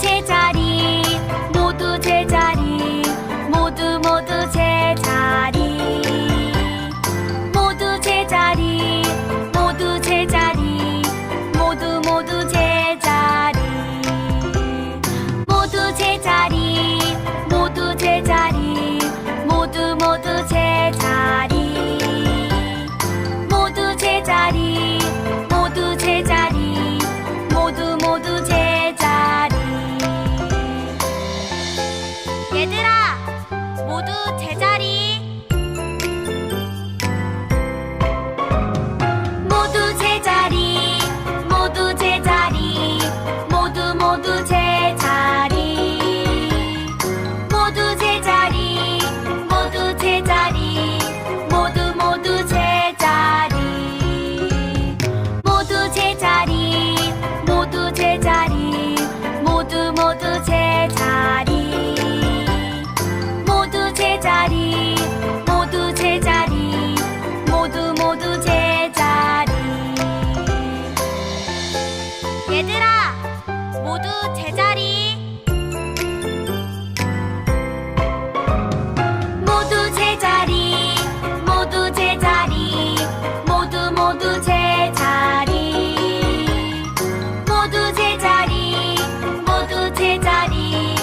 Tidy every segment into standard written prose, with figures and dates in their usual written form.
제자리 모두 제자리 모두 모두 제자리 모두 제자리 모두 제자리 모두 모두 제자리 모두 제자리 모두 제자리 모두 모두 제자리 모두 제자리 모두 제자리 모두 모두 제자리 얘들아 모두 제자리 모두 제자리 모두 제자리 모두 모두 제자리 모두 제자리 모두 제자리 모두 모두 제자리 모두 제자리 모두 제자리 모두 모두 제자리 모두 제자리 모두 제자리 모두 모두 제자리 얘들아 모두 제자리 모두 제자리 모두 제자리 모두 모두 제자리 모두 제자리 모두 제자리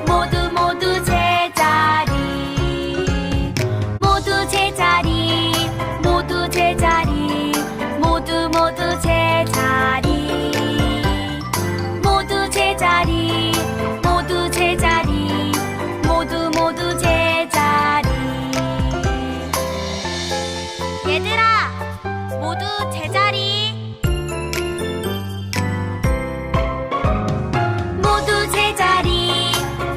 모두 모두 제자리 모두 제자리 모두 제자리 모두 모두 제자리 모두 제자리 모두 제자리 모두 모두 제자리 얘들아 모두 제자리 모두 제자리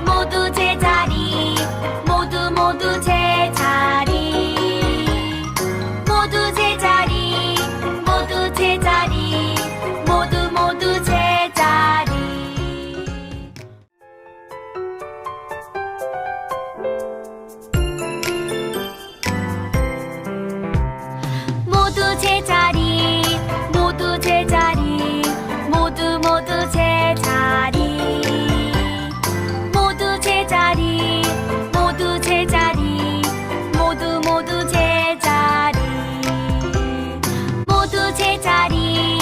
모두 제자리 모두 모두 제자리 모두 제자리 모두 제자리 모두 모두 제자리 모두 제자리 모두 제자리 모두 모두 제자리 모두 제자리 모두 제자리 모두 모두 제자리 모두 제자리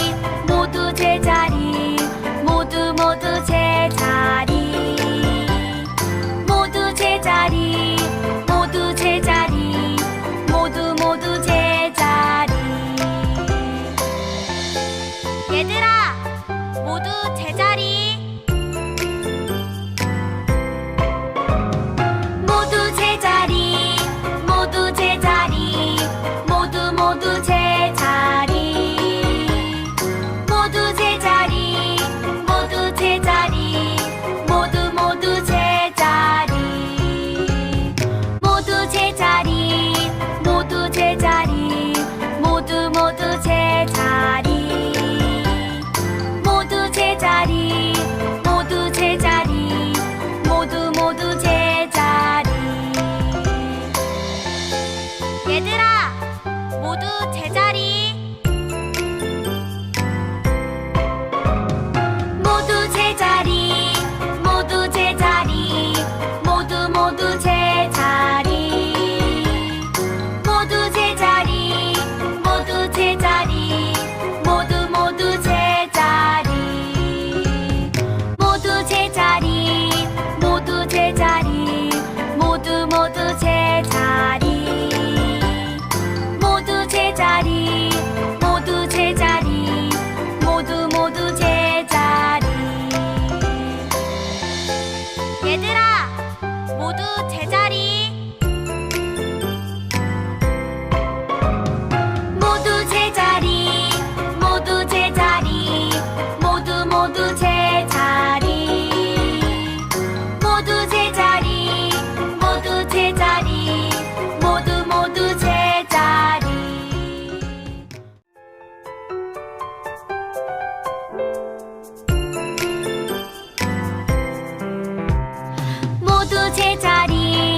모두 제자리 모두 모두 제자리 모두 제자리 모두 제자리 모두 모두 제자리 얘들아 모두 제자리 모두 제자리 모두 제자리 모두 모두 제자리 모두 제자리 모두 제자리 모두 모두 제자리 모두 제자리 모두 제자리 모두 모두 제자리 모두 제자리 모두 제자리 모두 모두 제자리 얘들아 모두 제자리 모두 제자리 모두 제자리 모두 모두 제자리 모두 제자리 모두 제자리 모두 모두 제자리 모두 제자리 모두 제자리 모두 모두 제자리 모두 제자리 모두 제자리 모두 모두 제자리 얘들아 모두 제자리 모두 제자리 모두 제자리 모두 모두 제자리 모두 제자리 모두 제자리 모두 모두 제자리 모두 제자리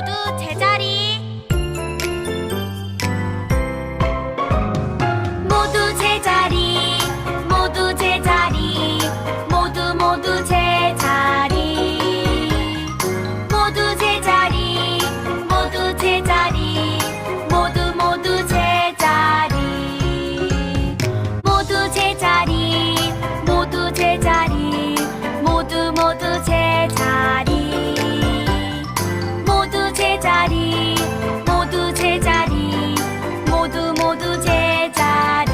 모두 제자리. 모두 제자리. 모두 제자리. 모두 모두 제자리. 모두 제자리. 모두 제자리. 모두 모두 제자리. 모두 제자리. 모두 제자리. 모두 모두 제자리. 모두 제자리. 모두 제자리. 모두 모두 제자리.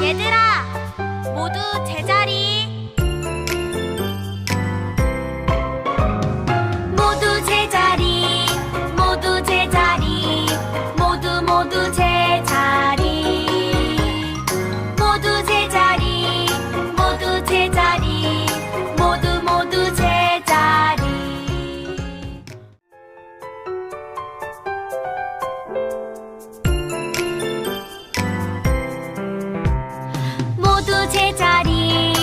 얘들아, 모두 제자리. 모두 제자리. 모두 제자리. 모두 모두 제자리. 모두 제자리. 모두 제자리. 모두 모두 제자리. 모두 제자리.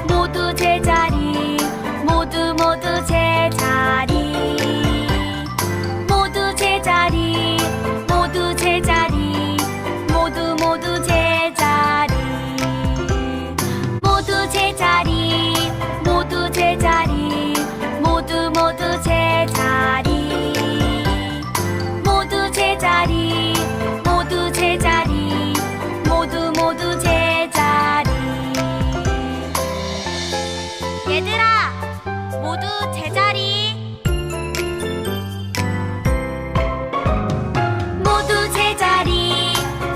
모두 제자리. 모두 모두 제자리. 모두 제자리. 모두 제자리. 모두 모두 제자리. 모두 제자리. 모두 제자리. 모두 모두 제자리. 모두 제자리. 모두 제자리. 모두 모두 제자리. 얘들아, 모두 제자리. 모두 제자리.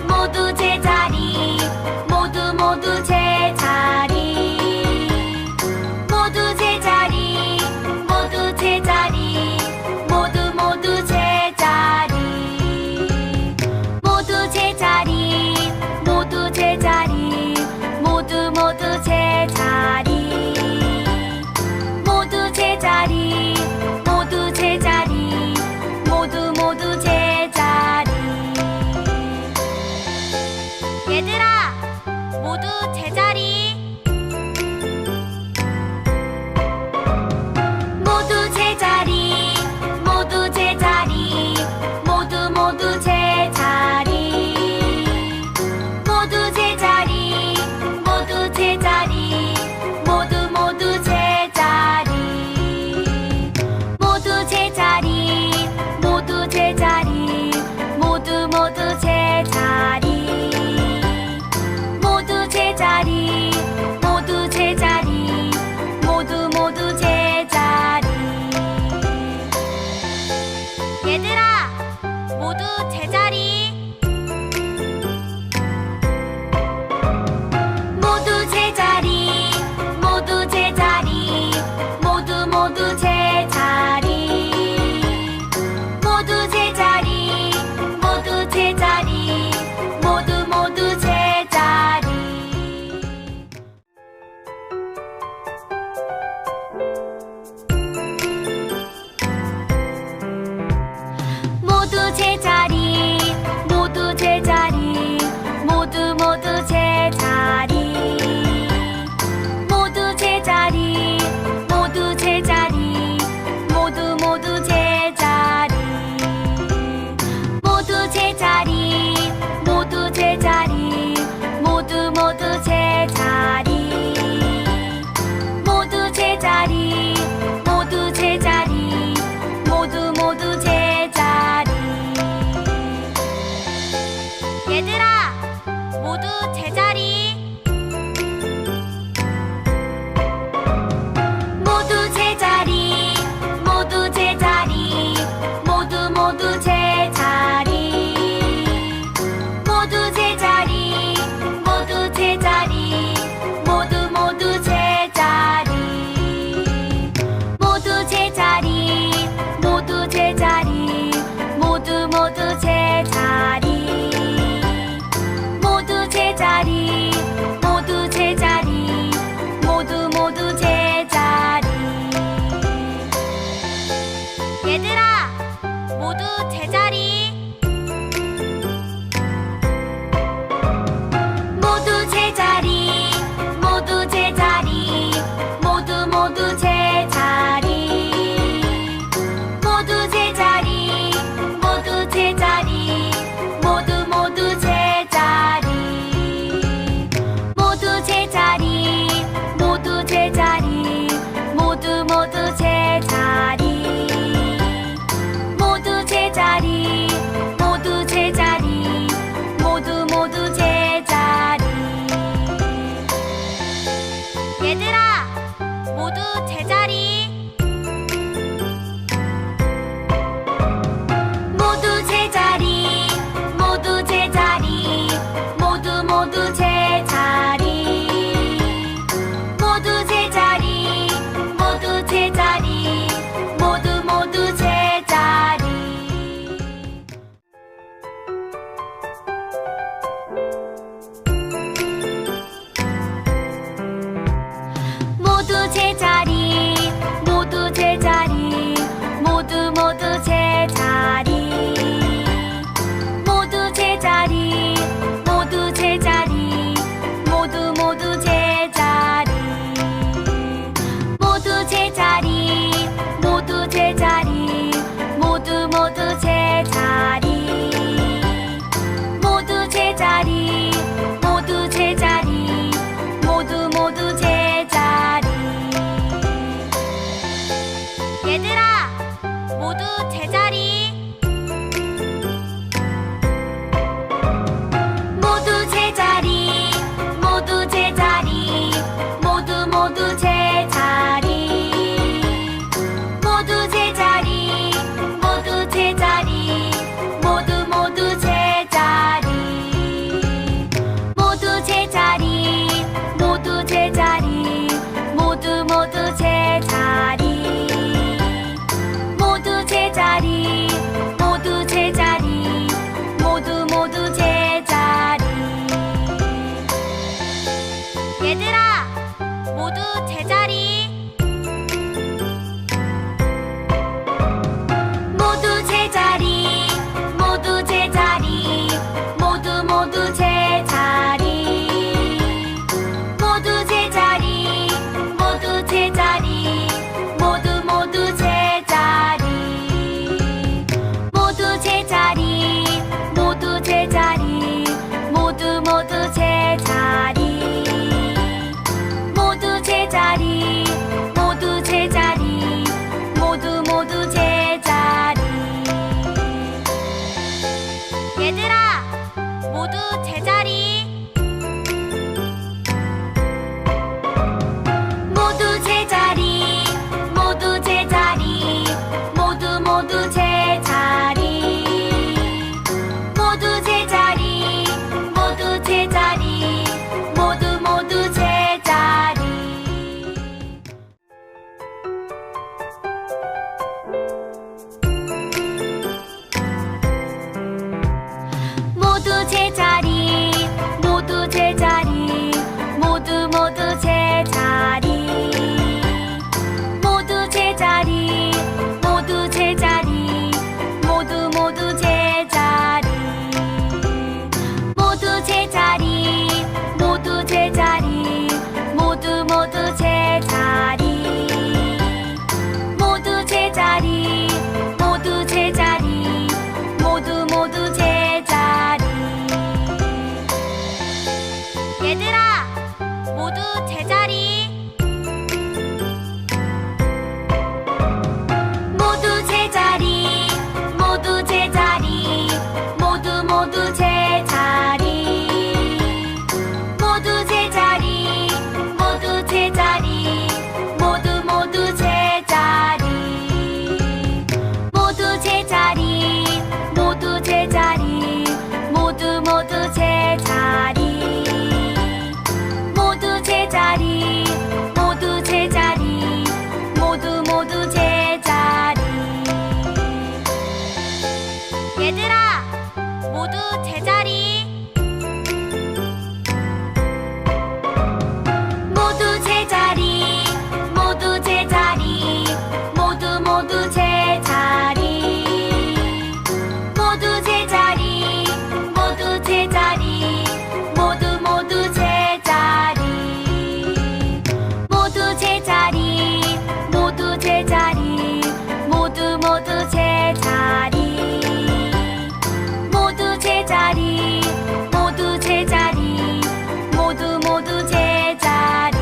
모두 제자리. 모두 모두 제자리. 모두 제자리. 모두 제자리. 모두 모두 제자리. 모두 제자리. 모두 제자리. 모두 모두 제자리. 모두 제자리. 모두 제자리. 모두 모두 제자리. 얘들아, 모두 제자리. 모두 제자리. 모두 제자리. 모두 모두 제자리. 모두 제자리. 모두 제자리. 모두 모두 제자리. 모두 제자리. 모두 제자리. 모두 모두 제자리. 모두 제자리. 모두 제자리. 모두 모두 제자리. 얘들아, 모두 제자리. 모두 제자리. 모두 제자리. 모두 모두 제자리. 모두 제자리. 모두 제자리. 모두 모두 제자리. 모두 제자리. 모두 제자리. 모두 모두 제자리. 모두 제자리. 모두 제자리. 모두 모두 제자리. 모두 제자리. 모두 제자리. 모두 모두 제자리. 모두 제자리. 모두 제자리. 모두 모두 제자리. 얘들아, 모두 제자리. 모두 제자리. 모두 제자리. 모두 모두 제자리. 모두 제자리. 모두 제자리. 모두 모두 제자리. 모두 제자리. 모두 제자리. 모두 모두 제자리. 모두 제자리. 모두 제자리. 모두 모두 제자리. 얘들아, 모두 제자리. 모두 제자리. 모두 제자리. 모두 모두 제자리. 모두 제자리. 모두 제자리, 모두 제자리, 모두 모두 제자리. 모두 제자리, 모두 제자리, 모두 모두 제자리. 모두 제자리, 모두 제자리, 모두 모두 제자리. 모두 제자리, 모두 제자리, 모두 모두 제자리. 모두 제자리, 모두 제자리, 모두 모두 제자리. 모두 제자리, 모두 제자리, 모두 모두 제자리. 얘들아, 모두 제자리. 모두 제자리, 모두 제자리, 모두 모두 제자리. 모두 제자리, 모두 제자리, 모두 모두 제자리. 모두 제자리, 모두 제자리, 모두 모두 제자리. 모두 제자리, 모두 제자리, 모두 모두 제자리. 얘들아, 모두 제자리. 모두 제자리, 모두 제자리, 모두 모두 제자리. 모두 제자리, 모두 제자리, 모두 모두 제자리. 모두 제자리, 모두 제자리, 모두 모두 제자리. 모두 제자리, 모두 제자리, 모두 모두 제자리. 얘들아, 모두 제자리. 모두 제자리, 모두 제자리, 모두 모두 제자리. 모두 제자리, 모두 제자리, 모두 모두 제자리. 모두 제자리, 모두 제자리, 모두 모두 제자리. 모두 제자리, 모두 제자리, 모두 모두 제자리. 모두 제자리, 모두 제자리, 모두 모두 제자리. 모두 제자리, 모두 제자리, 모두 모두 제자리. 얘들아, 모두 제자리. 모두 제자리, 모두 제자리, 모두 모두 제자리. 모두 제자리, 모두 제자리, 모두 모두 제자리. 모두 제자리, 모두 제자리, 모두 모두 제자리. 모두 제자리, 모두 제자리, 모두 모두 제자리. 얘들아, 모두 제자리. 모두 제자리, 모두 제자리, 모두 모두 제자리. 모두 제자리, 모두 제자리, 모두 모두 제자리. 모두 제자리, 모두 제자리, 모두 모두 제자리. 모두 제자리, 모두 제자리, 모두 모두 제자리.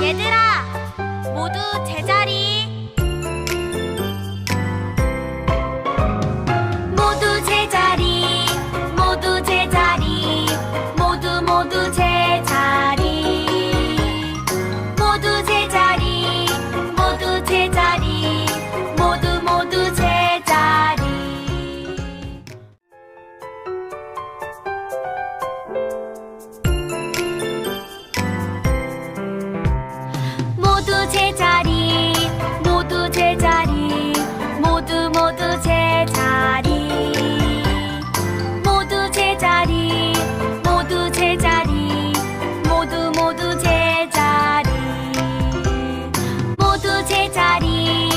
얘들아, 모두 제자리. 모두 제자리, 모두 제자리, 모두 모두 제자리. 제자리 모두 제자리 모두 모두 제자리 모두 제자리 모두 제자리 모두 모두 제자리 모두 제자리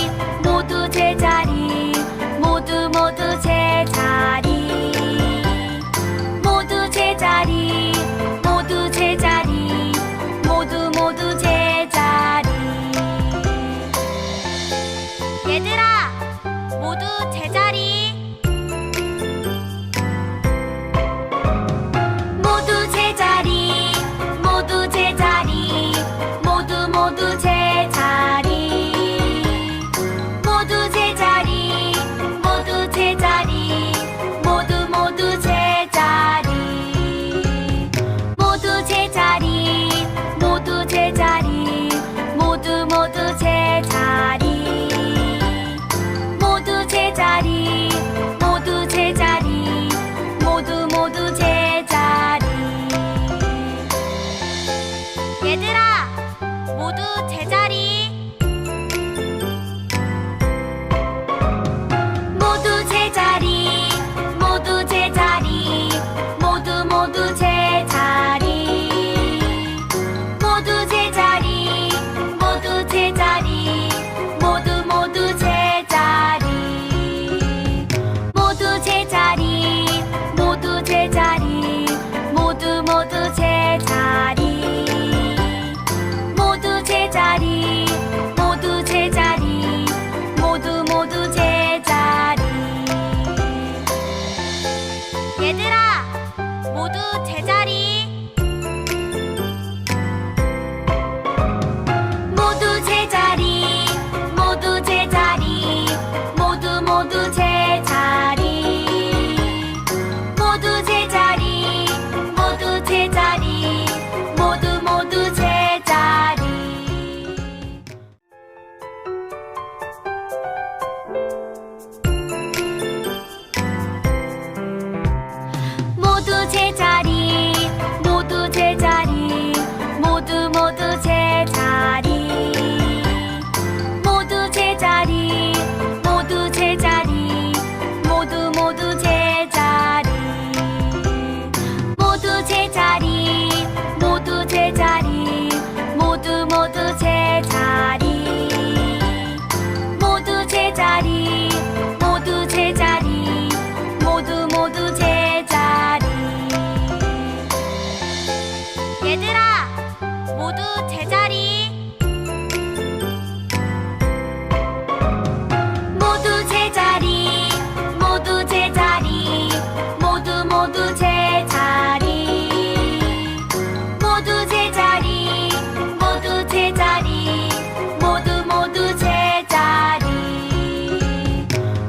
모두 제자리 모두 모두 제자리 모두 제자리 모두 제자리 모두 모두 제자리 얘들아 모두 제자리 모두 제자리 모두 제자리 모두 모두 제자리 모두 제자리 모두 제자리 모두 모두 제자리 모두 제자리 모두 제자리 모두 모두 제자리 모두 제자리 모두 제자리 모두 모두 제자리 얘들아 모두 제자리 모두 제자리 모두 제자리 모두 모두 제자리 모두 제자리 모두 제자리 모두 모두 제자리 모두 제자리 모두 제자리 모두 모두 제자리 모두 제자리 모두 제자리 모두 모두 제자리 얘들아 모두 제자리 모두 제자리 모두 제자리 모두 모두 제자리 모두 제자리 모두 제자리 모두 모두 제자리 모두 제자리 모두 제자리 모두 모두 제자리 모두 제자리 모두 제자리 모두 모두 제자리 모두 제자리 모두 제자리 모두 모두 제자리 모두 제자리 모두 제자리 모두 모두 제자리 얘들아 모두 제자리 모두 제자리 모두 제자리 모두 모두 제자리 모두 제자리 모두 제자리 모두 모두 제자리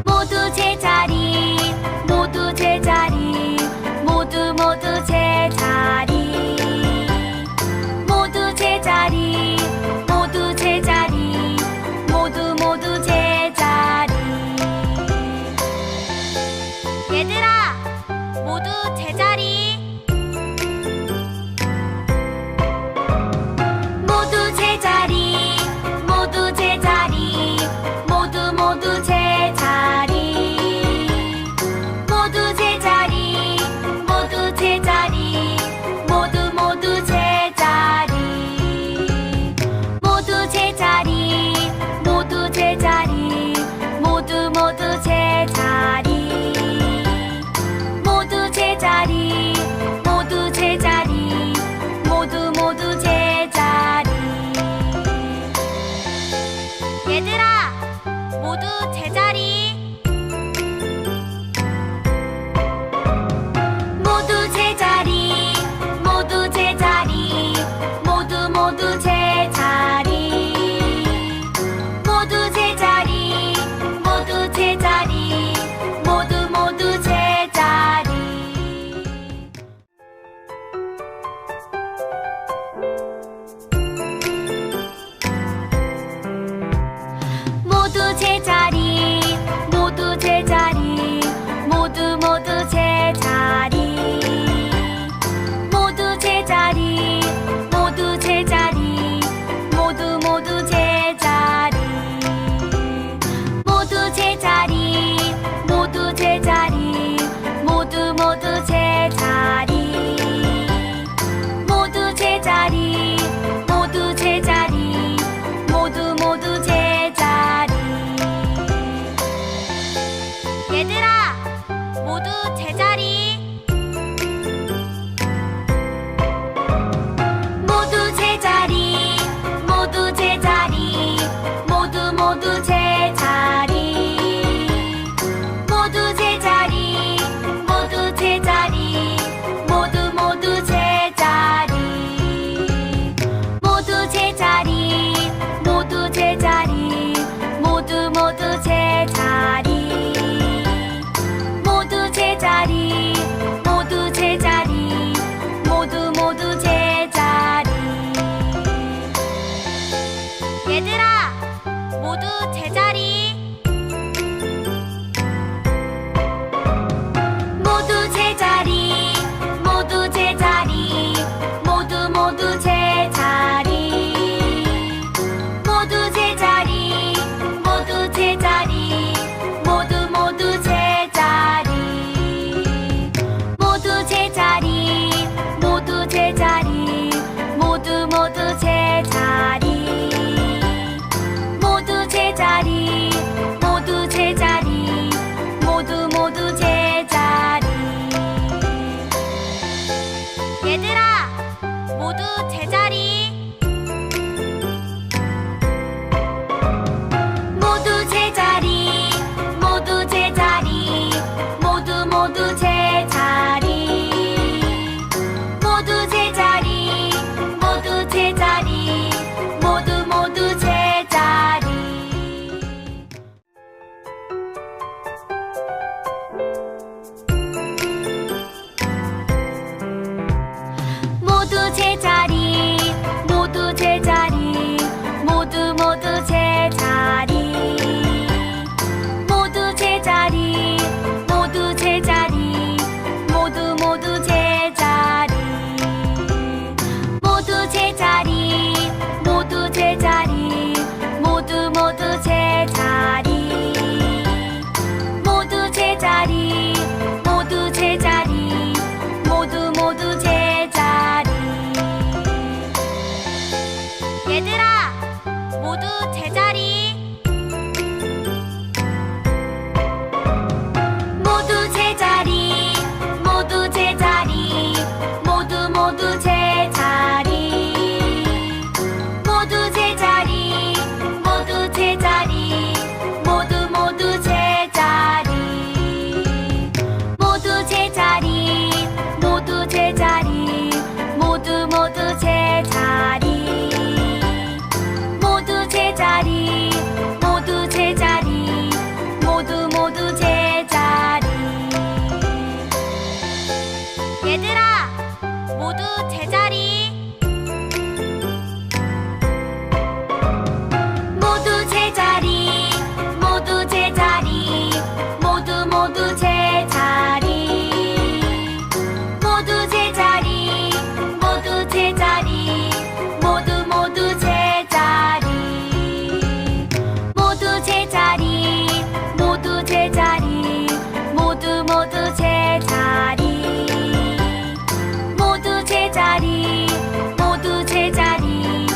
모두 제자리 모두 제자리 모두 모두 제자리 모두 제자리 모두 제자리 모두 모두 제자리 얘들아 모두 제자리 모두 제자리 모두 제자리 모두 모두 제자리 모두 제자리 모두 제자리 모두 모두 제자리 모두 제자리 모두 제자리 모두 모두 제자리 모두 제자리 모두 제자리 모두 모두 제자리 얘들아 모두 제자리 모두 제자리 모두 제자리 모두 모두 제자리 모두 제자리 모두 제자리 모두 모두 제자리 모두 제자리 모두 제자리 모두 모두 제자리 모두 제자리 모두 제자리 모두 모두 제자리 제자리 모두 제자리 모두 제자리 모두 모두 제자리 모두 제자리 모두 제자리 모두 모두 제자리 모두 제자리 모두 제자리 모두 모두 제자리 모두 제자리 모두 제자리 모두 모두 제자리 얘들아 모두 제자리 모두 제자리 모두 제자리 모두 모두 제자리 모두 제자리 모두 제자리 모두 모두 제자리 모두 제자리 모두 제자리 모두 모두 제자리 모두 제자리 모두 제자리 모두 모두 제자리 모두 제자리 모두 제자리 모두 모두 제자리 모두 제자리 모두 제자리 모두 모두 제자리 얘들아 모두 제자리 모두 제자리 모두 제자리 모두 모두 제자리 모두 제자리 모두 제자리 모두 모두 제자리 모두 제자리 모두 제자리 모두 모두 제자리 모두 제자리 모두 제자리 모두 모두 제자리 얘들아 모두 제자리 모두 제자리 모두 제자리 모두 모두 제자리 모두 제자리 모두 제자리 모두 모두 제자리 모두 제자리 모두 제자리 모두 모두 제자리 모두 제자리 모두 제자리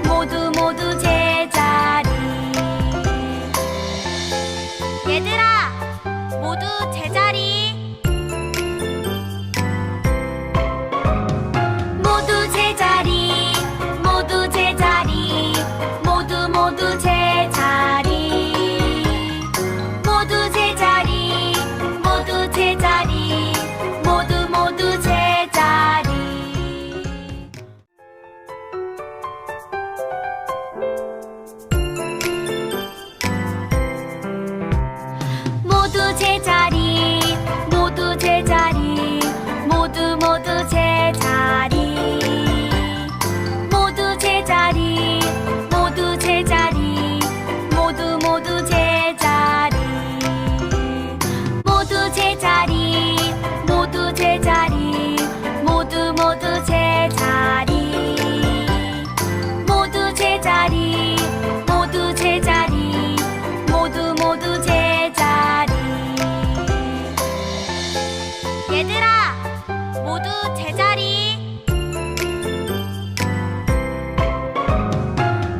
모두 모두 제자리 얘들아 모두 제자리 모두 제자리 모두 제자리 모두 모두 제자리 모두 제자리 모두 제자리 모두 모두 제자리 모두 제자리 모두 제자리 모두 모두 제자리 모두 제자리 모두 제자리 모두 모두 제자리 모두 제자리 모두 제자리 모두 모두 제자리 모두 제자리 모두 제자리 모두 모두 제자리 얘들아 모두 제자리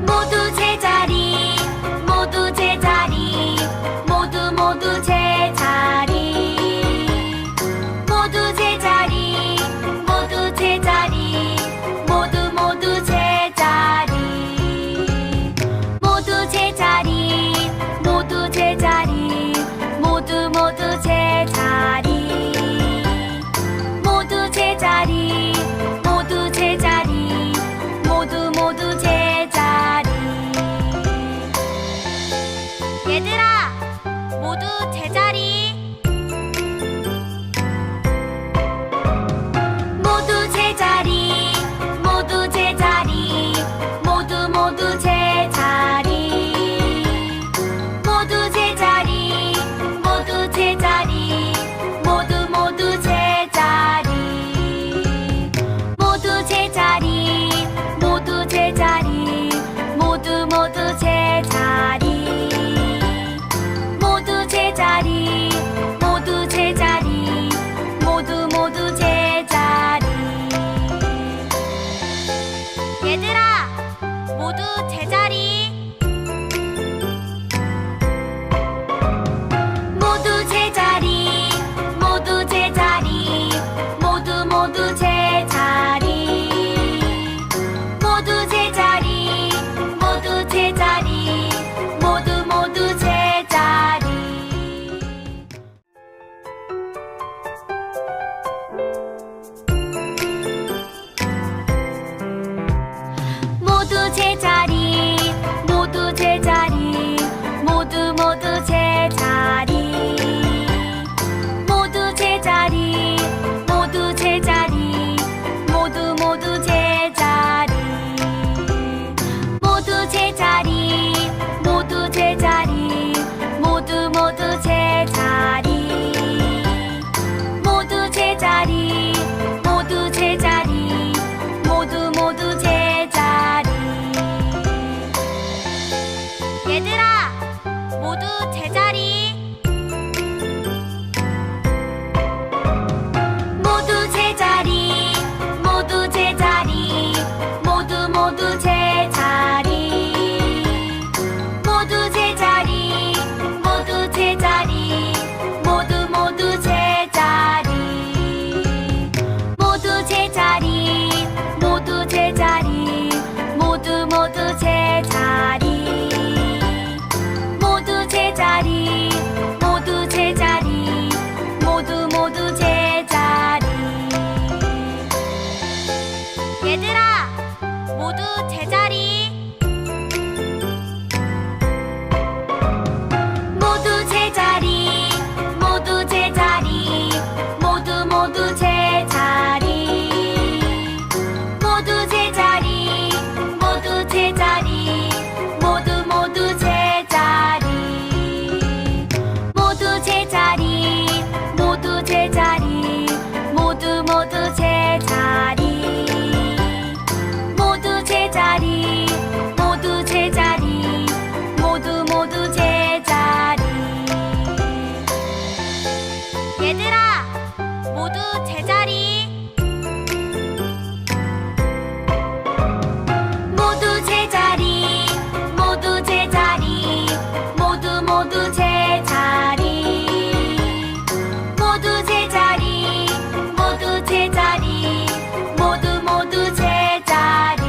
모두 제자리 모두 제자리 모두 모두 제자리 모두 제자리 모두 제자리 모두 모두 제자리 모두 제자리. 모두 제자리. 모두 제자리. 모두 모두 제자리. 모두 제자리. 모두 제자리. 모두 모두 제자리. 모두 제자리. 모두 제자리. 모두 모두 제자리. 모두 제자리. 모두 제자리. 모두 모두 제자리. 모두 제자리. 모두 제자리. 모두 모두 제자리. 모두 제자리. 모두 제자리. 모두 모두 제자리. 얘들아, 모두 제자리. 모두 제자리. 모두 제자리. 모두 모두 제자리. 모두 제자리. 모두 제자리. 모두 모두 제자리. 모두 제자리. 모두 제자리. 모두 모두 제자리. 모두 제자리. 모두 제자리. 모두 모두 제자리. 얘들아, 모두 제자리. 모두 제자리. 모두 제자리. 모두 모두 제자리. 모두 제자리. 모두 제자리. 모두 모두 제자리. 모두 제자리. 모두 제자리. 모두 모두 제자리. 모두 제자리. 모두 제자리. 모두 모두 제자리. 얘들아, 모두 제자리. 모두 제자리. 모두 제자리. 모두 모두 제자리. 모두 제자리. 모두 제자리. 모두 모두 제자리.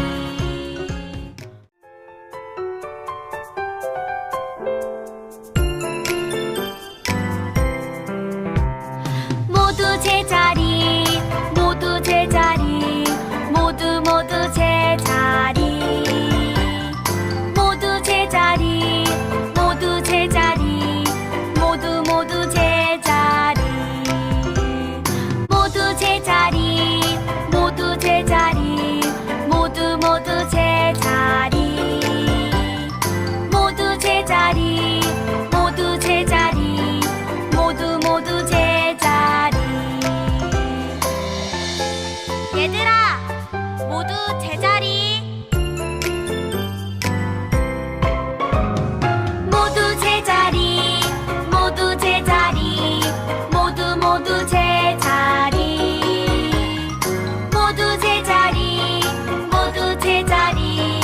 모두 제자리. 모두 제자리. 모두 모두 제자리. 모두 제자리. 모두 제자리. 모두 모두 제자리. 모두 제자리. 모두 제자리. 모두 모두 제자리. 모두 제자리. 모두 제자리. 모두 모두 제자리. 얘들아, 모두 제자리. 모두 제자리. 모두 제자리. 모두 모두 제자리. 모두 제자리. 모두 제자리.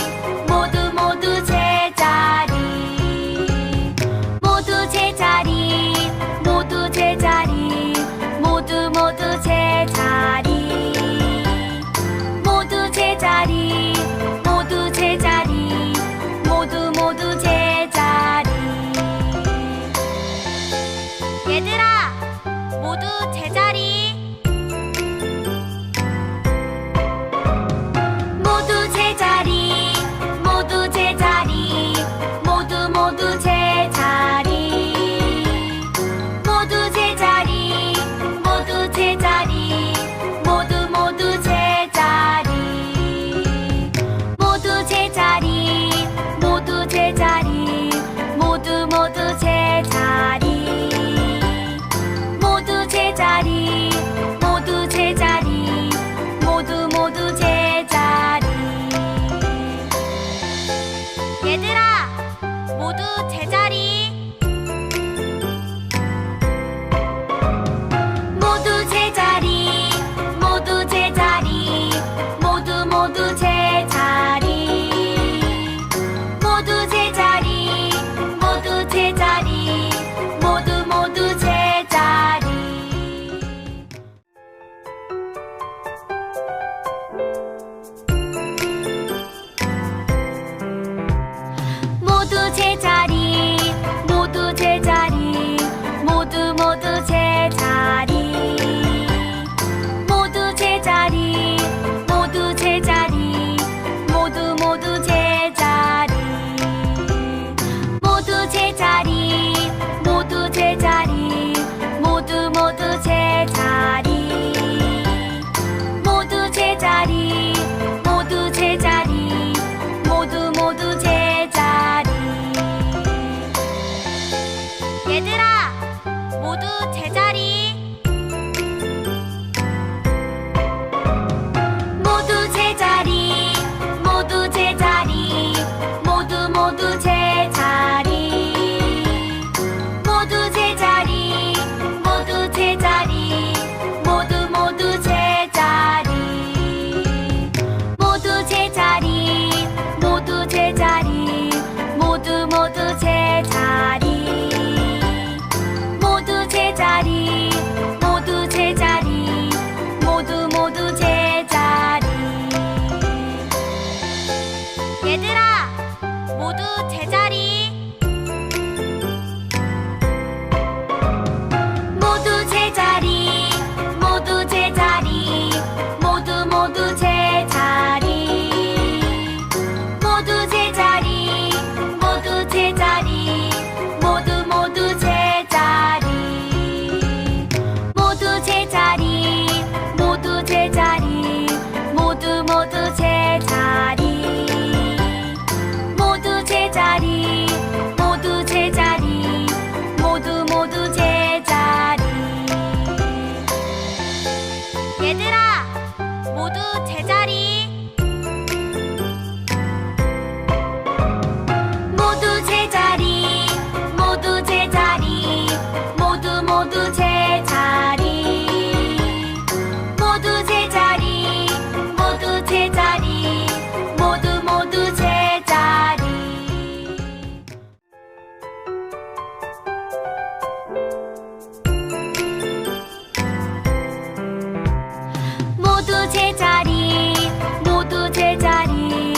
모두 모두 제자리. 모두 제자리. 모두 제자리. 모두 모두 제자리. 모두 제자리. 모두 제자리. 모두 모두 제자리. 얘들아, 모두 제자리. 모두 제자리. 모두 제자리. 모두 모두 제자리. 모두 제자리. 모두 제자리. 모두 모두 제자리. 모두 제자리. 모두 제자리. 모두 모두 제자리. 모두 제자리. 모두 제자리. 모두 모두 제자리. 얘들아, 모두 제자리. 모두 제자리. 모두 제자리. 모두 모두 제자리. 모두 제자리 모두 제자리 모두 모두 제자리 모두 제자리 모두 제자리 모두 모두 제자리 모두 제자리 모두 제자리 모두 모두 제자리 모두 제자리 모두 제자리 모두 모두 제자리 얘들아 모두 제자리 모두 제자리 모두 제자리 모두 모두 제자리 모두 제자리 모두 제자리 모두 모두 제자리 모두 제자리 모두 제자리 모두 모두 제자리 모두 제자리 모두 제자리 모두 모두 제자리 얘들아 모두 제자리 모두 제자리 모두 제자리 모두 모두 제자리 모두 제자리 모두 제자리 모두 모두 제자리 모두 제자리 모두 제자리 모두 모두 제자리 모두 제자리 모두 제자리 모두 모두 제자리 얘들아 모두 제자리 모두 제자리 모두 제자리 모두 모두 제자리 모두 제자리 모두 제자리 모두 모두 제자리 모두 제자리 모두 제자리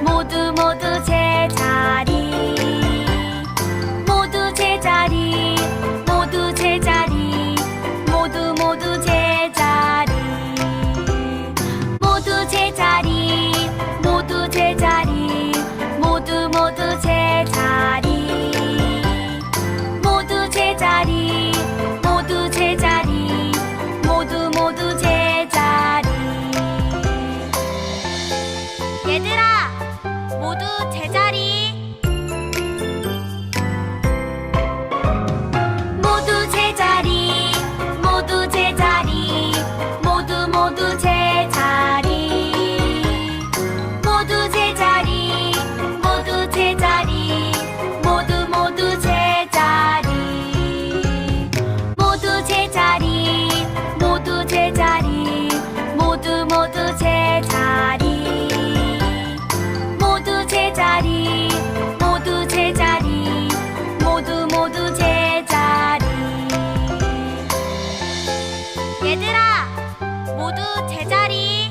모두 모두 제자리 모두 제자리 모두 제자리 모두 모두 제자리 모두 제자리 모두 제자리 모두 모두 제자리 모두 제자리 모두 제자리 모두 모두 제자리 얘들아 모두 제자리 모두 제자리 모두 제자리 모두 모두 제자리 모두 제자리 모두 제자리 모두 모두 제자리 모두 제자리 모두 제자리 모두 모두 제자리 모두 제자리 모두 제자리 모두 모두 제자리 얘들아 모두 제자리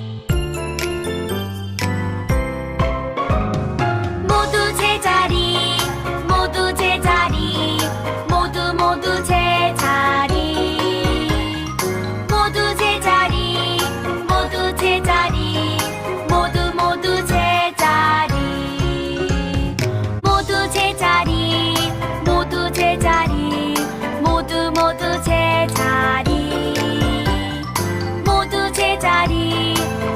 모두 제자리 모두 제자리 모두 모두 제자리 모두 제자리 모두 제자리 모두 모두 제자리 모두 제자리 모두 제자리 모두 모두 제자리 모두 제자리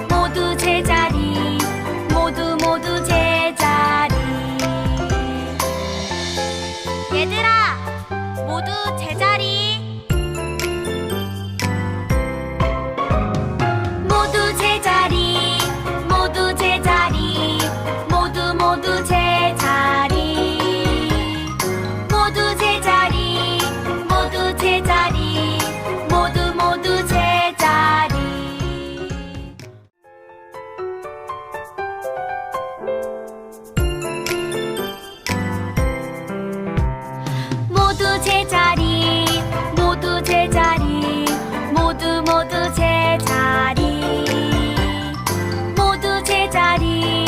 모두 제자리 모두 모두 제자리 얘들아 모두 제자리 모두 제자리 모두 제자리 모두 모두 제자리 모두 제자리 모두 제자리 모두 모두 제자리 모두 제자리 모두 제자리 모두 모두 제자리 모두 제자리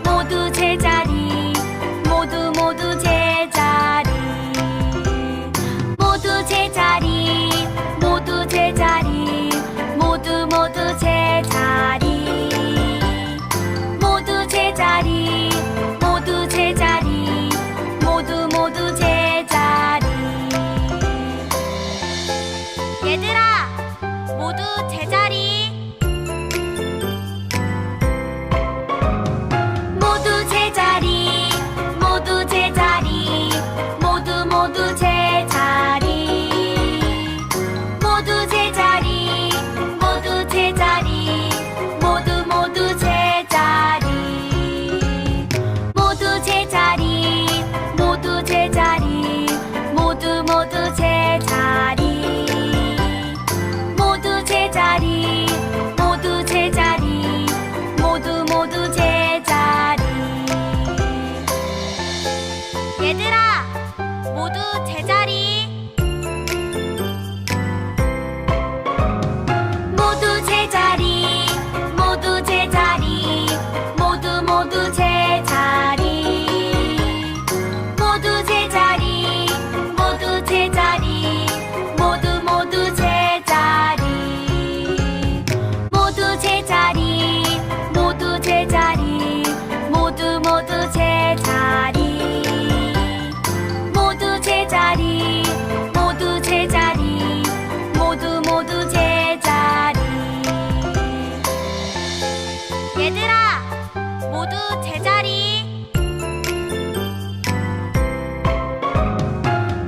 모두 제자리 모두 모두 제자리 얘들아, 모두 제자리. 모두 제자리, 모두 제자리, 모두 제자리. 모두 제자리, 모두 제자리, 모두 제자리. 모두 제자리, 모두 제자리, 모두 제자리. 모두 제자리, 모두 제자리, 모두 제자리. 얘들아, 모두 제자리.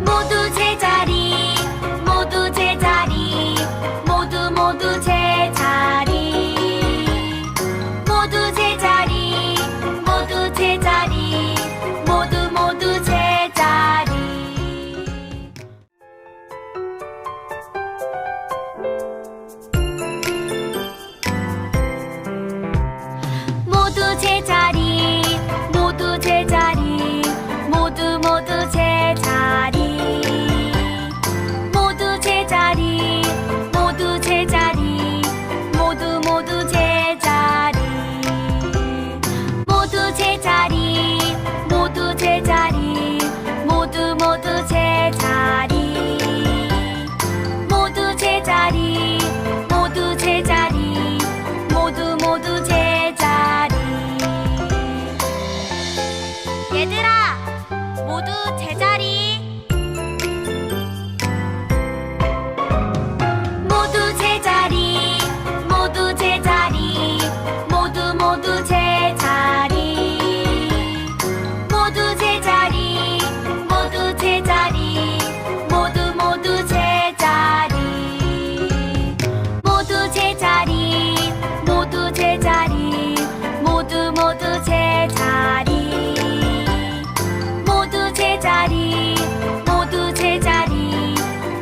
모두 제자리, 모두 제자리, 모두 제자리. 모두 제자리, 모두 제자리, 모두 제자리. 모두 제자리, 모두 제자리, 모두 제자리. 모두 제자리, 모두 제자리, 모두 제자리. 모두 제자리, 모두 제자리, 모두 제자리. 모두 제자리, 모두 제자리, 모두 제자리. 얘들아, 모두 제자리. 모두 제자리, 모두 제자리, 모두 제자리. 모두 제자리, 모두 제자리, 모두 제자리. 모두 제자리, 모두 제자리, 모두 제자리. 모두 제자리, 모두 제자리,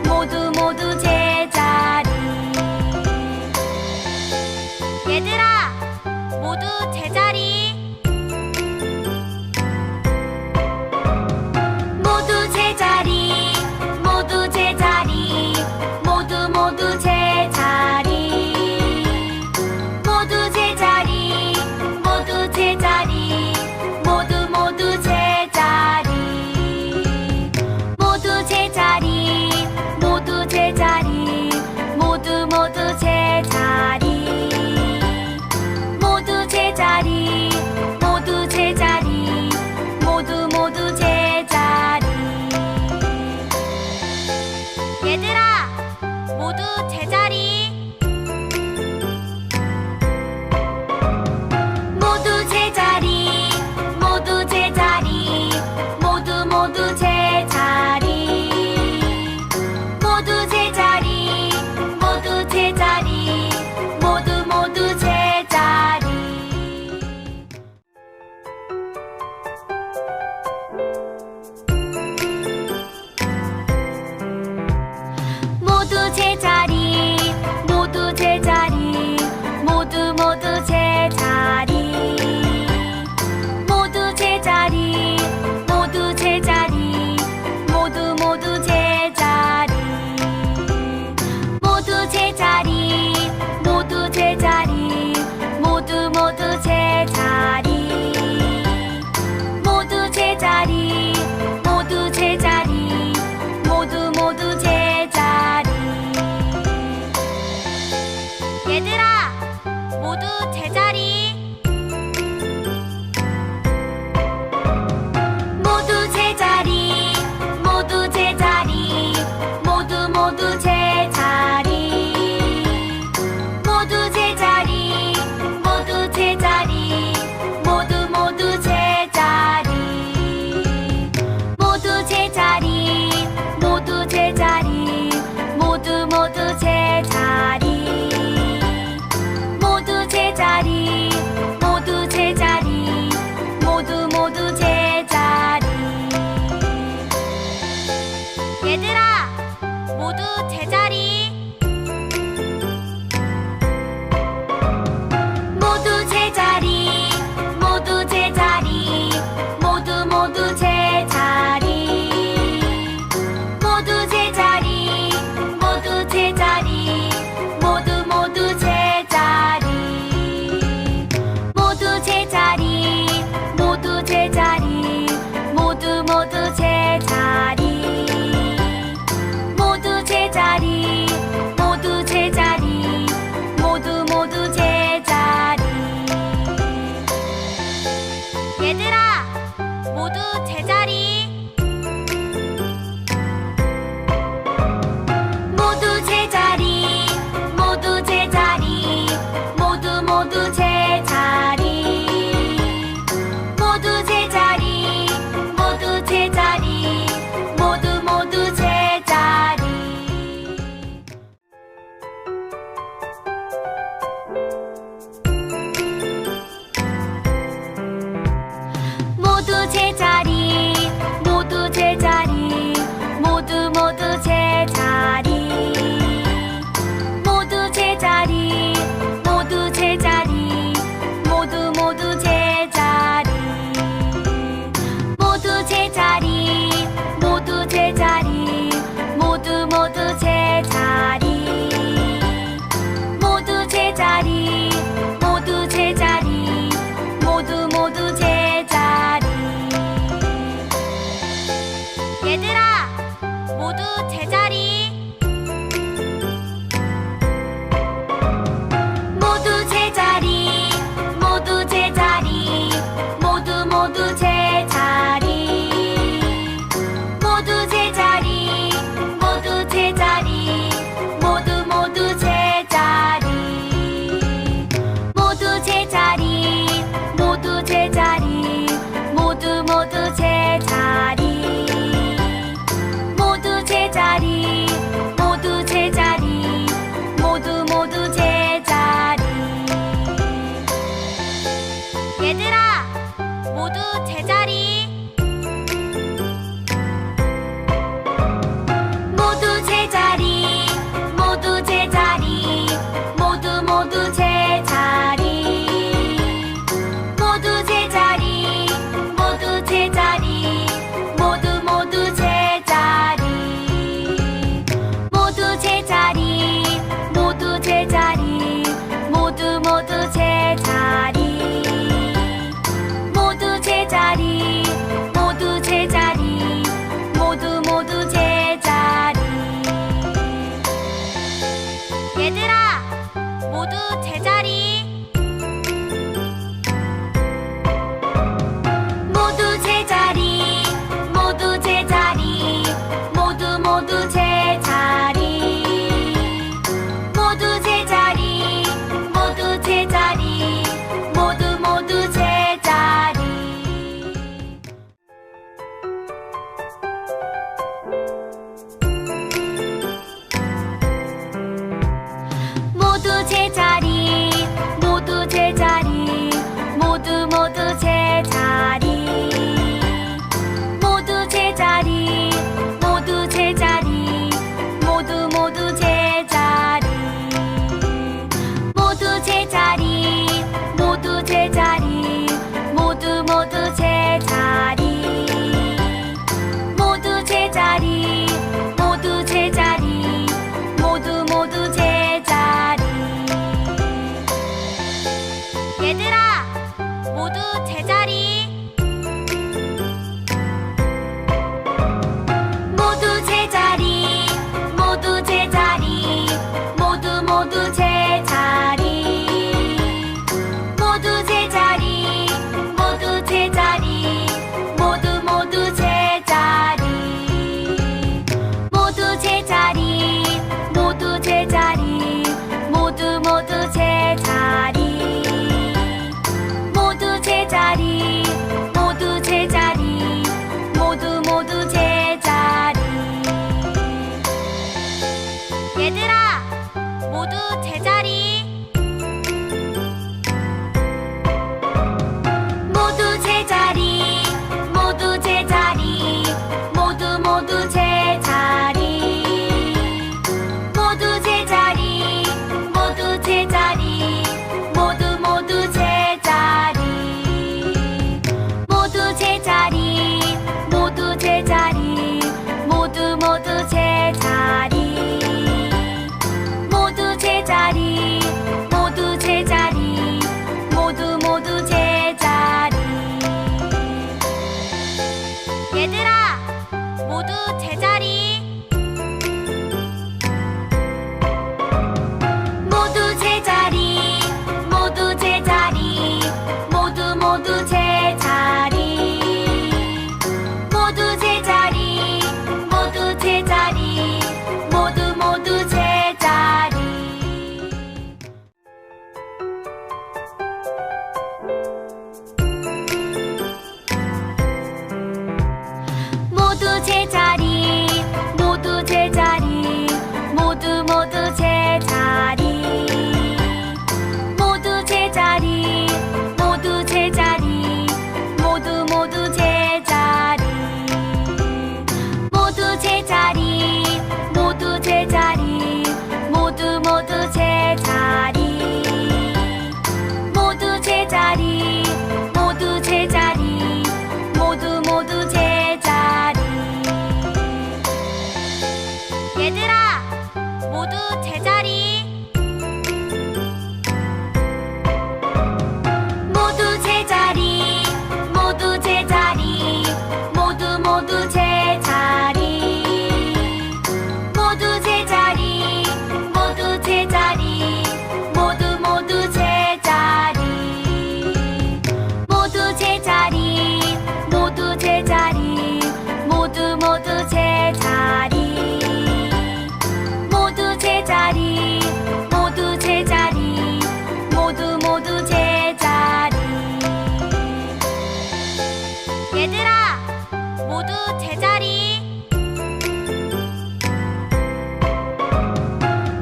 모두 제자리. 얘들아, 모두 제자리. 모두 제자리, 모두 제자리, 모두 제자리. 모두 제자리, 모두 제자리, 모두 제자리. 모두 제자리, 모두 제자리, 모두 제자리. 모두 제자리, 모두 제자리, 모두 제자리. 얘들아, 모두 제자리. 모두 제자리, 모두 제자리, 모두 제자리. 모두 제자리, 모두 제자리, 모두 제자리. 모두 제자리, 모두 제자리, 모두 제자리. 모두 제자리, 모두 제자리, 모두 제자리. 모두 제자리, 모두 제자리, 모두 제자리. 모두 제자리, 모두 제자리, 모두 제자리. 얘들아, 모두 제자리. 모두 제자리, 모두 제자리, 모두 제자리. 모두 제자리, 모두 제자리, 모두 제자리. 모두 제자리. 모두 제자리, 모두 제자리, 모두 제자리. 모두 제자리, 모두 제자리, 모두 제자리. 모두 제자리, 모두 제자리, 모두 제자리. 모두 제자리, 모두 제자리, 모두 제자리. 모두 제자리, 모두 제자리, 모두 제자리. 모두 제자리, 모두 제자리, 모두 제자리. 얘들아, 모두 제자리. 모두 제자리, 모두 제자리, 모두 제자리. 모두 제자리, 모두 제자리, 모두 제자리. 모두 제자리, 모두 제자리, 모두 제자리. 모두 제자리, 모두 제자리, 모두 제자리. 얘들아, 모두 제자리. 모두 제자리, 모두 제자리, 모두 제자리. 모두 제자리, 모두 제자리, 모두 제자리. 모두 제자리, 모두 제자리, 모두 제자리. 모두 제자리, 모두 제자리, 모두 제자리. 얘들아, 모두 제자리. 모두 제자리, 모두 제자리, 모두 제자리. 모두 제자리, 모두 제자리, 모두 제자리. 모두 제자리, 모두 제자리, 모두 제자리. 모두 제자리, 모두 제자리, 모두 제자리. 모두 제자리, 모두 제자리, 모두 제자리. 모두 제자리, 모두 제자리, 모두 제자리. 얘들아, 모두 제자리. 모두 제자리, 모두 제자리, 모두 제자리. 모두 제자리, 모두 제자리, 모두 제자리. 모두 제자리, 모두 제자리, 모두 제자리. 모두 제자리, 모두 제자리, 모두 제자리. 얘들아, 모두 제자리. 모두 제자리, 모두 제자리, 모두 제자리. 모두 제자리, 모두 제자리, 모두 제자리. 모두 제자리, 모두 제자리, 모두 제자리. 모두 제자리, 모두 제자리, 모두 제자리. 얘들아, 모두 제자리. 모두 제자리, 모두 제자리, 모두 제자리. 모두 제자리.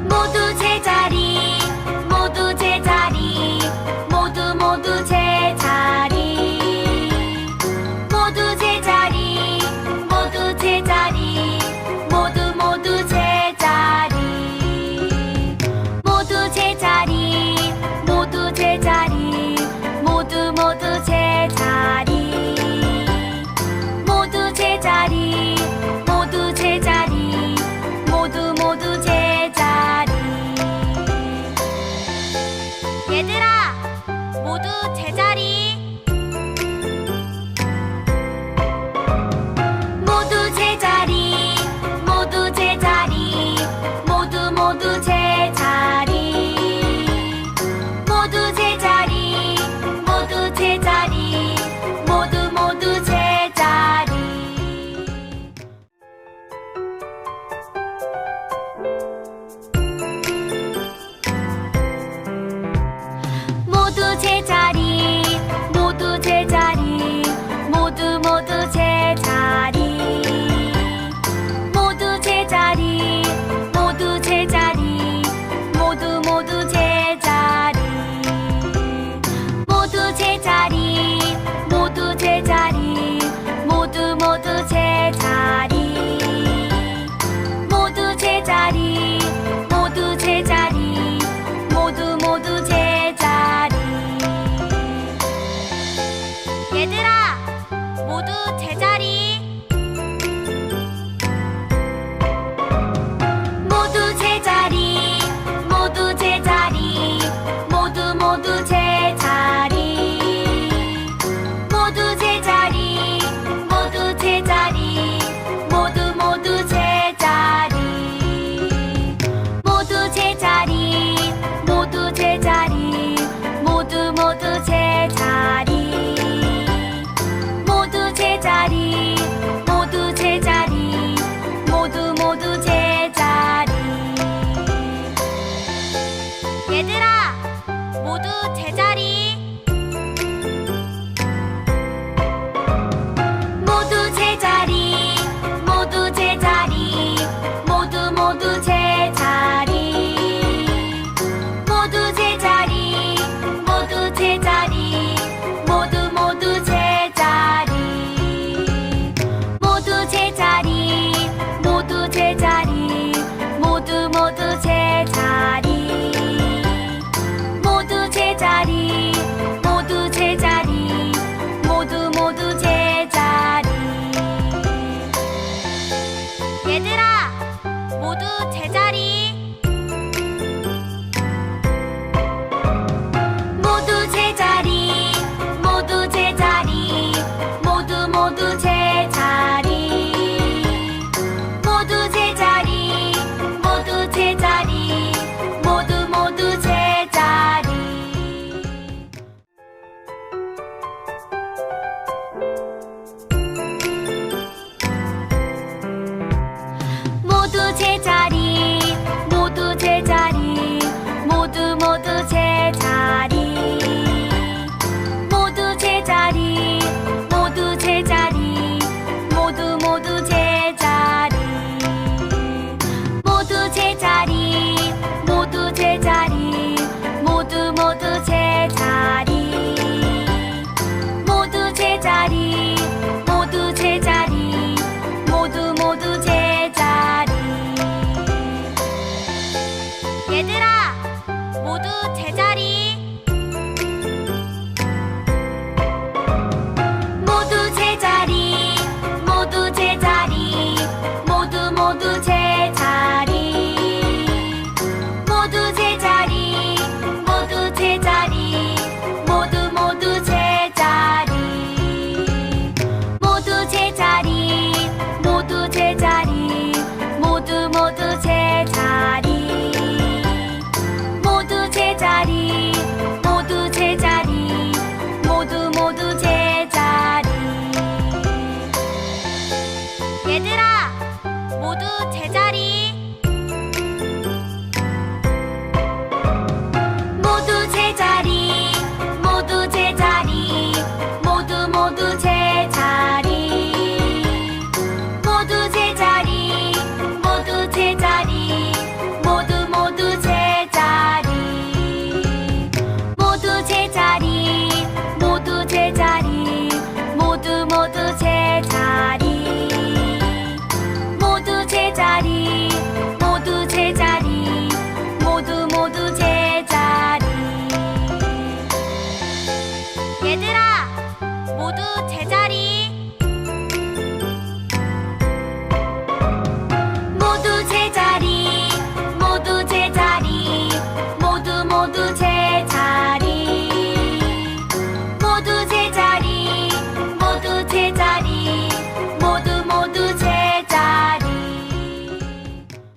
모두 제자리, 모두 제자리, 모두 모두 제자리. 모두 제자리, 모두 제자리, 모두 모두 제자리. 모두 제자리, 모두 제자리, 모두 모두 제자리. 모두 제자리, 모두 제자리, 모두 모두 제자리. 얘들아, 모두 제자리. 모두 제자리, 모두 제자리, 모두 모두 제자리. 모두 제자리, 모두 제자리, 모두 모두 제자리. 모두 제자리, 모두 제자리, 모두 모두 제자리. 모두 제자리, 모두 제자리, 모두 모두 제자리. 모두 제자리, 모두 제자리, 모두 모두 제자리. 모두 제자리, 모두 제자리, 모두 모두 제자리. 얘들아, 모두 제자리. 모두 제자리, 모두 제자리, 모두 모두 제자리. 모두 제자리, 모두 제자리, 모두 모두 제자리. 모두 제자리, 모두 제자리, 모두 모두 제자리. 모두 제자리, 모두 제자리, 모두 모두 제자리. 얘들아, 모두 제자리. 모두 제자리, 모두 제자리, 모두 모두 제자리. 모두 제자리, 모두 제자리, 모두 모두 제자리. 모두 제자리, 모두 제자리, 모두 모두 제자리. 모두 제자리, 모두 제자리, 모두 모두 제자리. 얘들아, 모두 제자리. 모두 제자리, 모두 제자리, 모두 모두 제자리. 모두 제자리, 모두 제자리, 모두 모두 제자리. 모두 제자리, 모두 제자리, 모두 모두 제자리. 모두 제자리, 모두 제자리, 모두 모두 제자리. 모두 제자리, 모두 제자리, 모두 모두 제자리. 모두 제자리, 모두 제자리, 모두 모두 제자리. 얘들아, 모두 제자리. 모두 제자리, 모두 제자리, 모두 모두 제자리. 모두 제자리, 모두 제자리, 모두 모두 제자리. 모두 제자리, 모두 제자리, 모두 모두 제자리. 모두 제자리, 모두 제자리, 모두 모두 제자리. 얘들아, 모두 제자리.